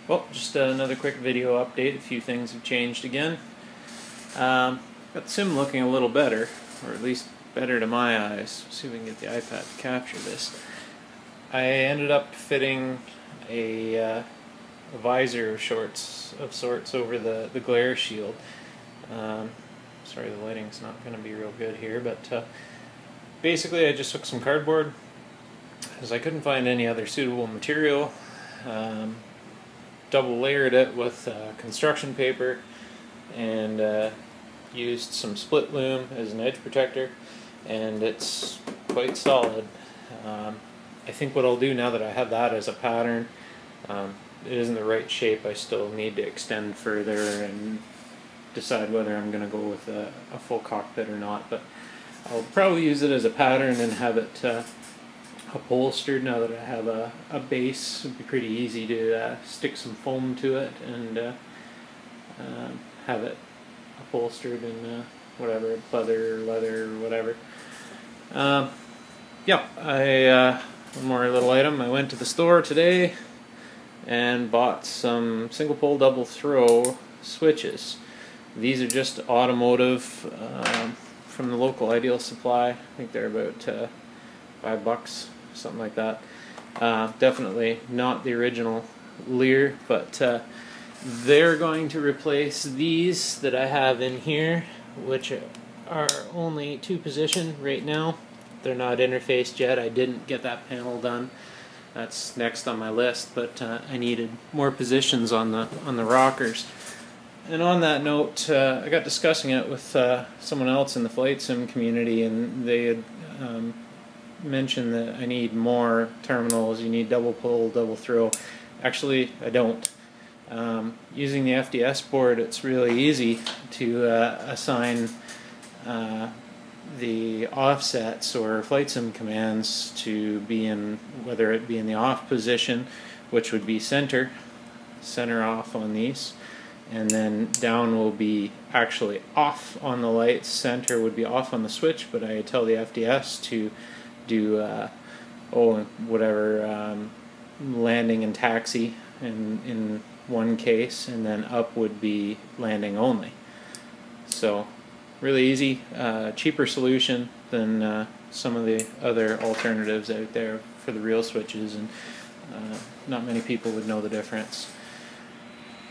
Well, just another quick video update. A few things have changed again. Got the sim looking a little better, or at least better to my eyes. See if we can get the iPad to capture this. I ended up fitting a visor of sorts over the glare shield. Sorry, the lighting's not going to be real good here, but basically I just took some cardboard, because I couldn't find any other suitable material. Double layered it with construction paper and used some split loom as an edge protector, and it's quite solid. I think what I'll do now that I have that as a pattern, it isn't the right shape. I still need to extend further and decide whether I'm going to go with a full cockpit or not, but I'll probably use it as a pattern and have it upholstered. Now that I have a base, it'd be pretty easy to stick some foam to it and have it upholstered in whatever, leather, whatever. Yeah, one more little item. I went to the store today and bought some single pole double throw switches. These are just automotive from the local Ideal Supply. I think they're about $5, something like that. Definitely not the original Lear, but they're going to replace these that I have in here, which are only 2-position right now. They're not interfaced yet. I didn't get that panel done. That's next on my list, but I needed more positions on the rockers. And on that note, I got discussing it with someone else in the flight sim community, and they had mentioned that I need more terminals. You need double pull, double throw. Actually, I don't. Using the FDS board, it's really easy to assign the offsets or flight sim commands to be in, whether it be in the off position, which would be center off on these, and then down will be actually off on the lights, center would be off on the switch, but I tell the FDS to do landing and taxi in one case, and then up would be landing only. So really easy, cheaper solution than some of the other alternatives out there for the real switches, and not many people would know the difference.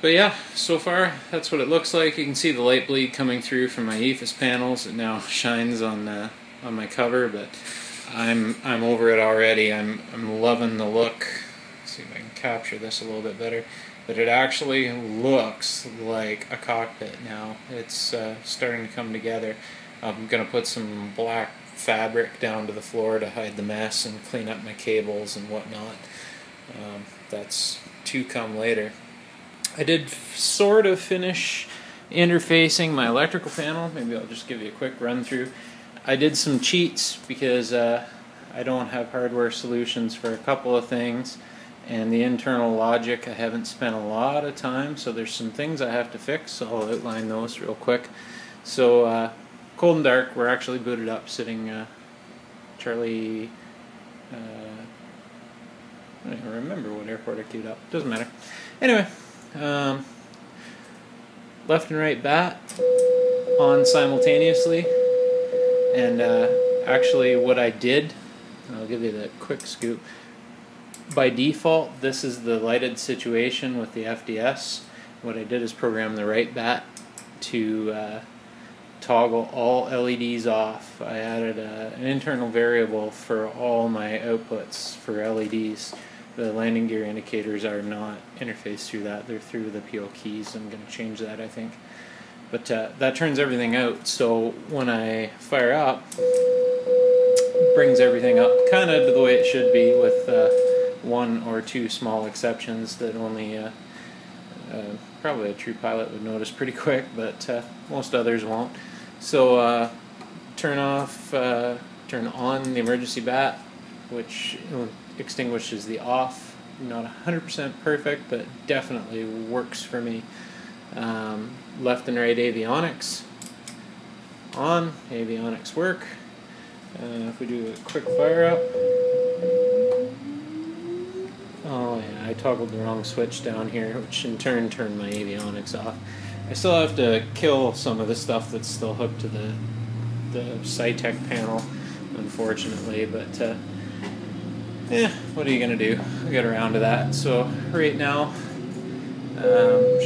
But yeah, so far that's what it looks like. You can see the light bleed coming through from my EFIS panels. It now shines on my cover, but I'm over it already. I'm loving the look. Let's see if I can capture this a little bit better. But it actually looks like a cockpit now. It's starting to come together. I'm going to put some black fabric down to the floor to hide the mess and clean up my cables and whatnot. That's to come later. I did sort of finish interfacing my electrical panel. Maybe I'll just give you a quick run through. I did some cheats because I don't have hardware solutions for a couple of things, and the internal logic I haven't spent a lot of time, so there's some things I have to fix, so I'll outline those real quick. So cold and dark, we're actually booted up, sitting Charlie, I don't even remember what airport I queued up, doesn't matter. Anyway, left and right bat on simultaneously, and actually what I did, I'll give you the quick scoop. By default, this is the lighted situation with the FDS. What I did is program the right bat to toggle all LEDs off. I added an internal variable for all my outputs for LEDs. The landing gear indicators are not interfaced through that. They're through the PO keys. I'm going to change that, I think. But that turns everything out. So when I fire up, brings everything up kind of the way it should be, with one or two small exceptions that only Probably a true pilot would notice pretty quick, but most others won't. So turn on the emergency bat, which extinguishes the off. Not 100% perfect, but definitely works for me. Left and right avionics on. Avionics work. If we do a quick fire up. Oh yeah, I toggled the wrong switch down here, which in turn turned my avionics off. I still have to kill some of the stuff that's still hooked to the SciTech panel, unfortunately, but what are you going to do? We'll get around to that. So right now,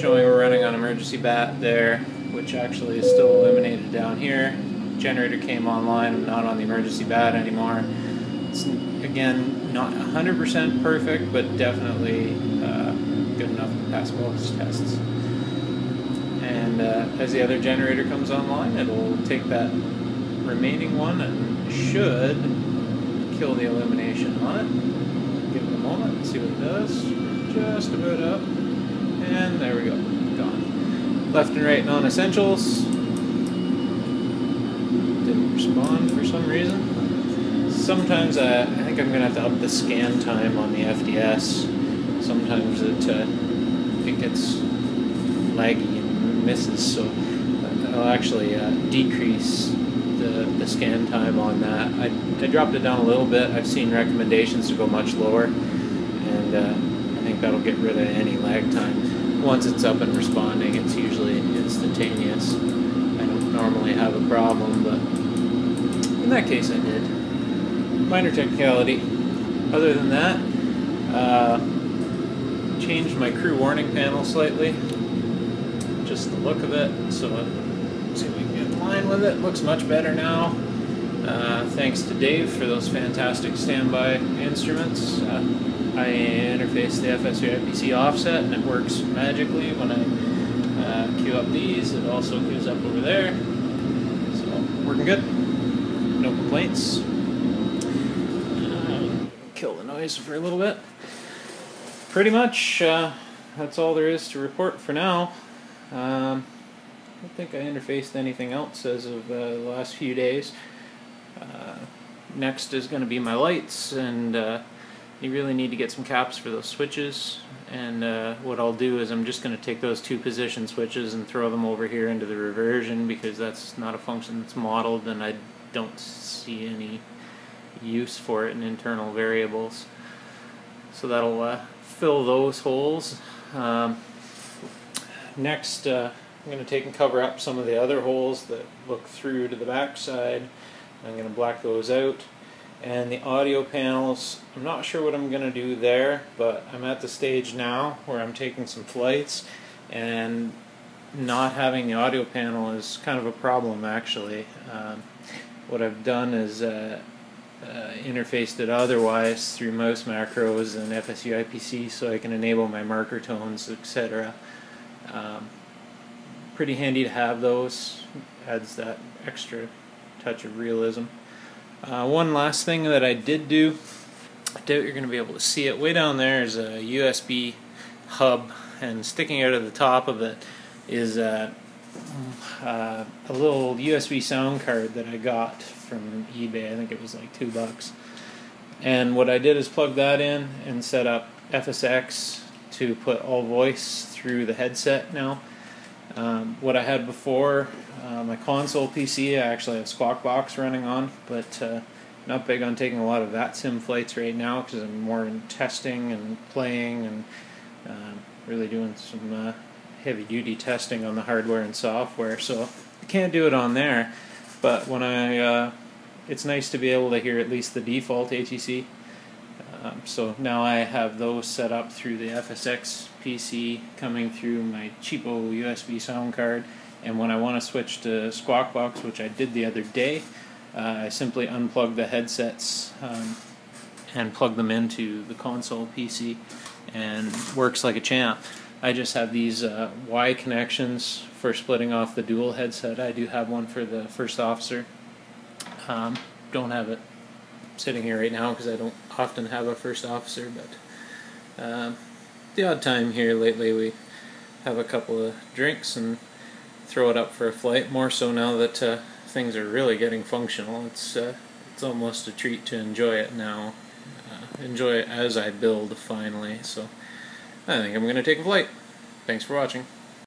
showing we're running on emergency bat there, which actually is still eliminated down here. Generator came online, I'm not on the emergency bat anymore. It's, again, not 100% perfect, but definitely good enough to pass most tests. And as the other generator comes online, it'll take that remaining one and should kill the elimination on it. Give it a moment and see what it does. Just about up. And there we go. Gone. Left and right non-essentials. Didn't respond for some reason. Sometimes I think I'm going to have to up the scan time on the FDS. Sometimes it gets laggy and misses, so I'll actually decrease the scan time on that. I dropped it down a little bit. I've seen recommendations to go much lower, and I think that'll get rid of any lag time. Once it's up and responding, it's usually instantaneous. I don't normally have a problem, but in that case I did. Minor technicality. Other than that, changed my crew warning panel slightly. Just the look of it, so let's see if we can get in line with it. Looks much better now. Thanks to Dave for those fantastic standby instruments. I interface the FSU IPC offset and it works magically when I queue up these. It also queues up over there. So, working good. No complaints. Kill the noise for a little bit. Pretty much that's all there is to report for now. I don't think I interfaced anything else as of the last few days. Next is going to be my lights, and you really need to get some caps for those switches. And what I'll do is I'm just going to take those two position switches and throw them over here into the reversion, because that's not a function that's modeled and I don't see any use for it in internal variables. So that'll fill those holes. Next, I'm going to take and cover up some of the other holes that look through to the back side. I'm going to black those out. And the audio panels, I'm not sure what I'm going to do there, but I'm at the stage now where I'm taking some flights, and not having the audio panel is kind of a problem, actually. What I've done is interfaced it otherwise through mouse macros and FSU IPC, so I can enable my marker tones, etc. Pretty handy to have those. Adds that extra touch of realism. One last thing that I did do, I doubt you're going to be able to see it. Way down there is a USB hub, and sticking out of the top of it is a little USB sound card that I got from eBay. I think it was like $2. And what I did is plug that in and set up FSX to put all voice through the headset now. What I had before, my console PC, I actually have Squawk Box running on, but not big on taking a lot of VATSIM flights right now because I'm more in testing and playing and really doing some heavy-duty testing on the hardware and software, so I can't do it on there. But when it's nice to be able to hear at least the default ATC. So now I have those set up through the FSX PC coming through my cheapo USB sound card, and when I want to switch to Squawk Box, which I did the other day, I simply unplug the headsets and plug them into the console PC, and works like a champ. I just have these Y connections for splitting off the dual headset. I do have one for the first officer. Don't have it sitting here right now because I don't often have a first officer, but the odd time here lately we have a couple of drinks and throw it up for a flight. More so now that things are really getting functional. It's almost a treat to enjoy it now. Enjoy it as I build finally. So I think I'm going to take a flight. Thanks for watching.